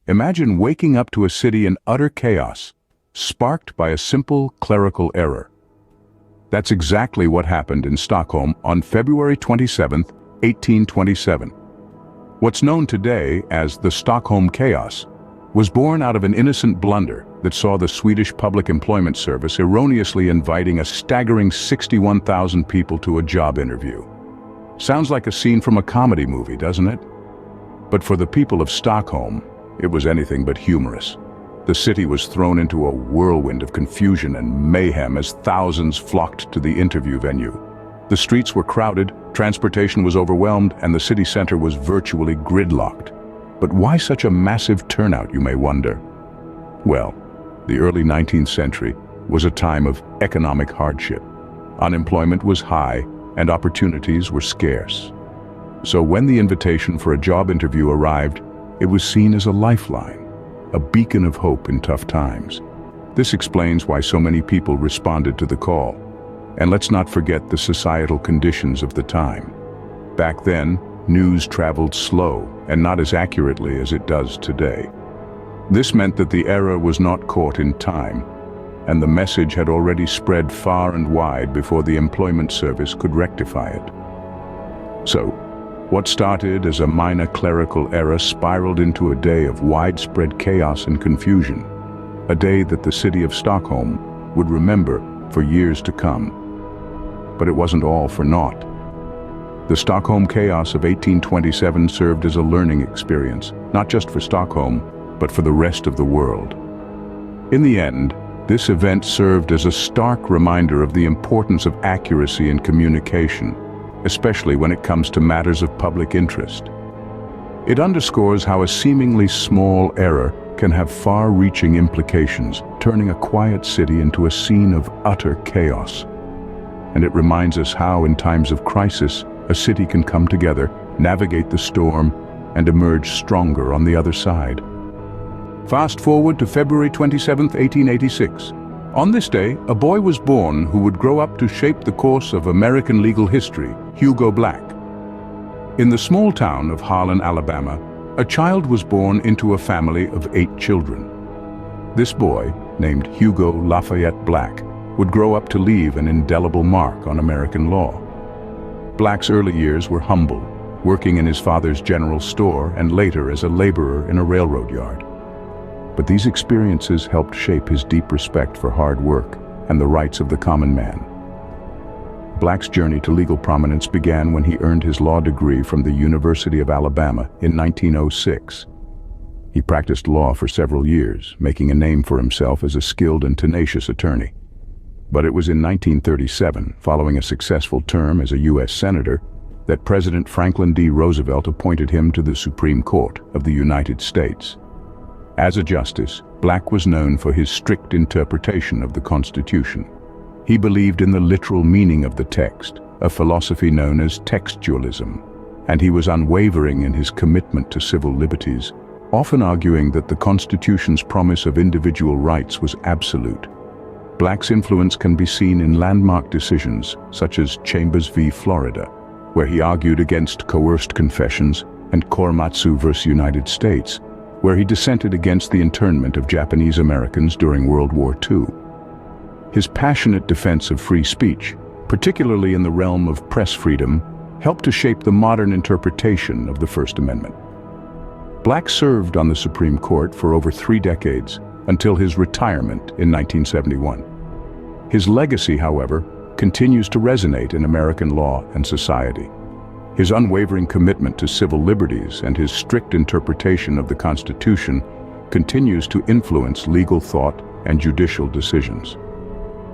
Imagine waking up to a city in utter chaos, sparked by a simple clerical error. That's exactly what happened in Stockholm on February 27, 1827. What's known today as the Stockholm Chaos was born out of an innocent blunder that saw the Swedish Public Employment Service erroneously inviting a staggering 61,000 people to a job interview. Sounds like a scene from a comedy movie, doesn't it? But for the people of Stockholm, it was anything but humorous. The city was thrown into a whirlwind of confusion and mayhem as thousands flocked to the interview venue. The streets were crowded, transportation was overwhelmed, and the city center was virtually gridlocked. But why such a massive turnout, you may wonder? Well, the early 19th century was a time of economic hardship. Unemployment was high, and opportunities were scarce. So when the invitation for a job interview arrived, it was seen as a lifeline, a beacon of hope in tough times. This explains why so many people responded to the call. And let's not forget the societal conditions of the time. Back then, news traveled slow and not as accurately as it does today. This meant that the error was not caught in time, and the message had already spread far and wide before the employment service could rectify it. So, what started as a minor clerical error spiraled into a day of widespread chaos and confusion, a day that the city of Stockholm would remember for years to come. But it wasn't all for naught. The Stockholm Chaos of 1827 served as a learning experience, not just for Stockholm, but for the rest of the world. In the end, this event served as a stark reminder of the importance of accuracy in communication, especially when it comes to matters of public interest. It underscores how a seemingly small error can have far-reaching implications, turning a quiet city into a scene of utter chaos. And it reminds us how, in times of crisis, a city can come together, navigate the storm, and emerge stronger on the other side. Fast forward to February 27, 1886. On this day, a boy was born who would grow up to shape the course of American legal history, Hugo Black. In the small town of Harlan, Alabama, a child was born into a family of 8 children. This boy, named Hugo Lafayette Black, would grow up to leave an indelible mark on American law. Black's early years were humble, working in his father's general store and later as a laborer in a railroad yard. But these experiences helped shape his deep respect for hard work and the rights of the common man. Black's journey to legal prominence began when he earned his law degree from the University of Alabama in 1906. He practiced law for several years, making a name for himself as a skilled and tenacious attorney. But it was in 1937, following a successful term as a U.S. Senator, that President Franklin D. Roosevelt appointed him to the Supreme Court of the United States. As a justice, Black was known for his strict interpretation of the Constitution. He believed in the literal meaning of the text, a philosophy known as textualism, and he was unwavering in his commitment to civil liberties, often arguing that the Constitution's promise of individual rights was absolute. Black's influence can be seen in landmark decisions such as Chambers v. Florida, where he argued against coerced confessions, and Korematsu v. United States, where he dissented against the internment of Japanese Americans during World War II. His passionate defense of free speech, particularly in the realm of press freedom, helped to shape the modern interpretation of the First Amendment. Black served on the Supreme Court for over 3 decades, until his retirement in 1971. His legacy, however, continues to resonate in American law and society. His unwavering commitment to civil liberties and his strict interpretation of the Constitution continues to influence legal thought and judicial decisions.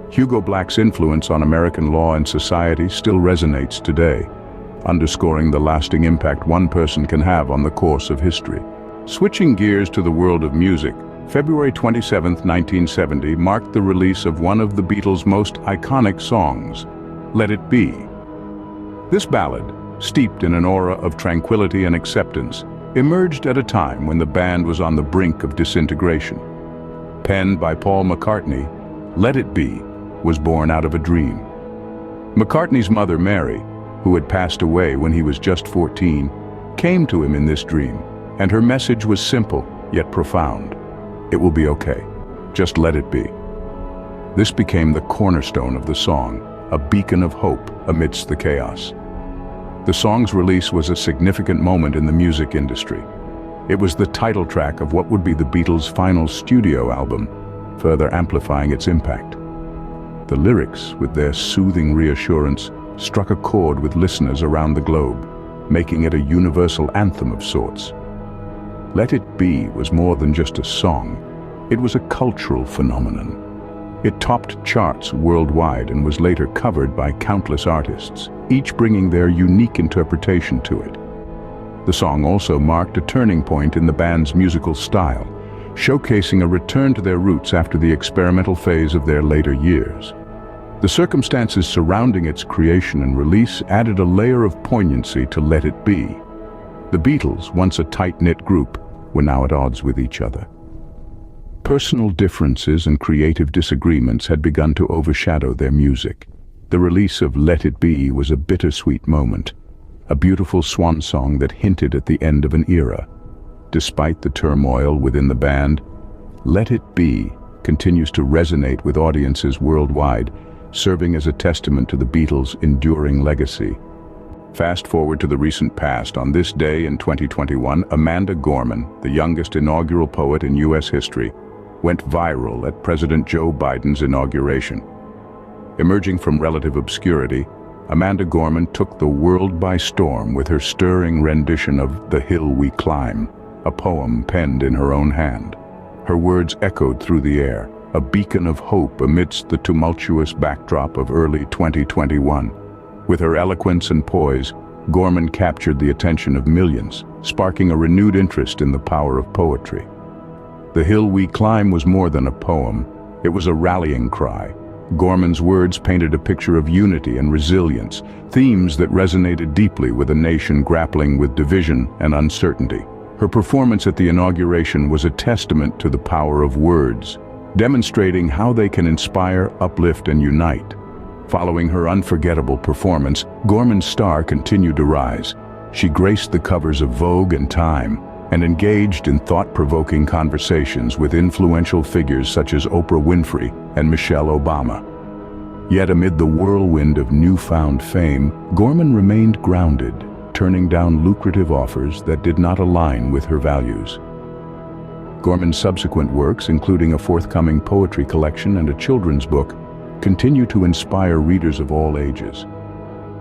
Hugo Black's influence on American law and society still resonates today, underscoring the lasting impact one person can have on the course of history. Switching gears to the world of music, February 27, 1970 marked the release of one of the Beatles' most iconic songs, Let It Be. This ballad, steeped in an aura of tranquility and acceptance, emerged at a time when the band was on the brink of disintegration. Penned by Paul McCartney, Let It Be was born out of a dream. McCartney's mother, Mary, who had passed away when he was just 14, came to him in this dream, and her message was simple: yet profound. It will be okay. Just let it be. This became the cornerstone of the song, a beacon of hope amidst the chaos. The song's release was a significant moment in the music industry. It was the title track of what would be the Beatles' final studio album, further amplifying its impact. The lyrics, with their soothing reassurance, struck a chord with listeners around the globe, making it a universal anthem of sorts. Let It Be was more than just a song. It was a cultural phenomenon. It topped charts worldwide and was later covered by countless artists, each bringing their unique interpretation to it. The song also marked a turning point in the band's musical style, showcasing a return to their roots after the experimental phase of their later years. The circumstances surrounding its creation and release added a layer of poignancy to Let It Be. The Beatles, once a tight-knit group, were now at odds with each other. Personal differences and creative disagreements had begun to overshadow their music. The release of Let It Be was a bittersweet moment, a beautiful swan song that hinted at the end of an era. Despite the turmoil within the band, Let It Be continues to resonate with audiences worldwide, serving as a testament to the Beatles' enduring legacy. Fast forward to the recent past. On this day in 2021, Amanda Gorman, the youngest inaugural poet in U.S. history, went viral at President Joe Biden's inauguration. Emerging from relative obscurity, Amanda Gorman took the world by storm with her stirring rendition of The Hill We Climb, a poem penned in her own hand. Her words echoed through the air, a beacon of hope amidst the tumultuous backdrop of early 2021. With her eloquence and poise, Gorman captured the attention of millions, sparking a renewed interest in the power of poetry. The Hill We Climb was more than a poem. It was a rallying cry. Gorman's words painted a picture of unity and resilience, themes that resonated deeply with a nation grappling with division and uncertainty. Her performance at the inauguration was a testament to the power of words, demonstrating how they can inspire, uplift, and unite. Following her unforgettable performance, Gorman's star continued to rise. She graced the covers of Vogue and Time, and engaged in thought-provoking conversations with influential figures such as Oprah Winfrey and Michelle Obama. Yet amid the whirlwind of newfound fame, Gorman remained grounded, turning down lucrative offers that did not align with her values. Gorman's subsequent works, including a forthcoming poetry collection and a children's book, continue to inspire readers of all ages.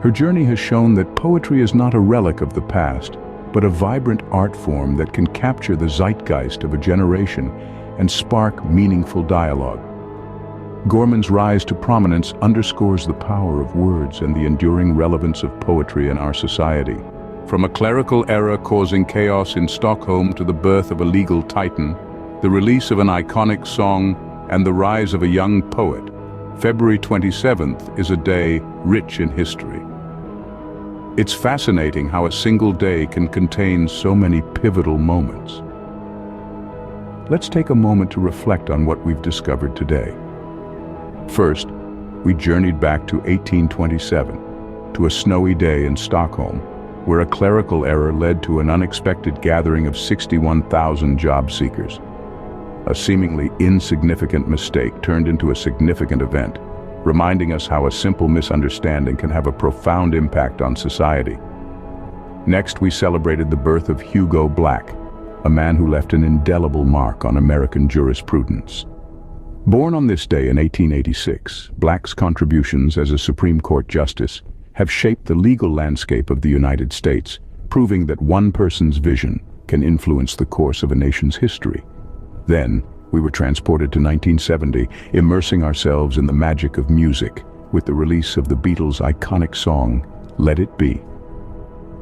Her journey has shown that poetry is not a relic of the past, but a vibrant art form that can capture the zeitgeist of a generation and spark meaningful dialogue. Gorman's rise to prominence underscores the power of words and the enduring relevance of poetry in our society. From a clerical era causing chaos in Stockholm to the birth of a legal titan, the release of an iconic song, and the rise of a young poet, February 27th is a day rich in history. It's fascinating how a single day can contain so many pivotal moments. Let's take a moment to reflect on what we've discovered today. First, we journeyed back to 1827, to a snowy day in Stockholm, where a clerical error led to an unexpected gathering of 61,000 job seekers. A seemingly insignificant mistake turned into a significant event, reminding us how a simple misunderstanding can have a profound impact on society. Next, we celebrated the birth of Hugo Black, a man who left an indelible mark on American jurisprudence. Born on this day in 1886, Black's contributions as a Supreme Court justice have shaped the legal landscape of the United States, proving that one person's vision can influence the course of a nation's history. Then, we were transported to 1970, immersing ourselves in the magic of music with the release of the Beatles' iconic song, Let It Be.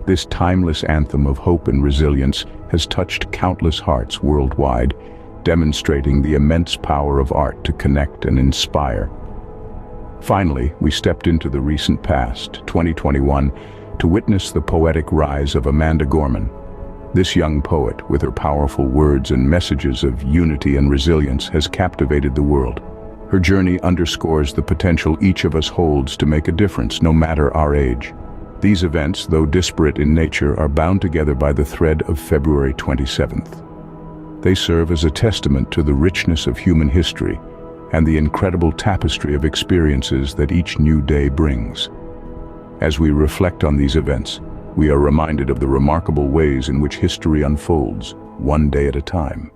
This timeless anthem of hope and resilience has touched countless hearts worldwide, demonstrating the immense power of art to connect and inspire. Finally, we stepped into the recent past, 2021, to witness the poetic rise of Amanda Gorman. This young poet, with her powerful words and messages of unity and resilience, has captivated the world. Her journey underscores the potential each of us holds to make a difference, no matter our age. These events, though disparate in nature, are bound together by the thread of February 27th. They serve as a testament to the richness of human history and the incredible tapestry of experiences that each new day brings. As we reflect on these events, we are reminded of the remarkable ways in which history unfolds, one day at a time.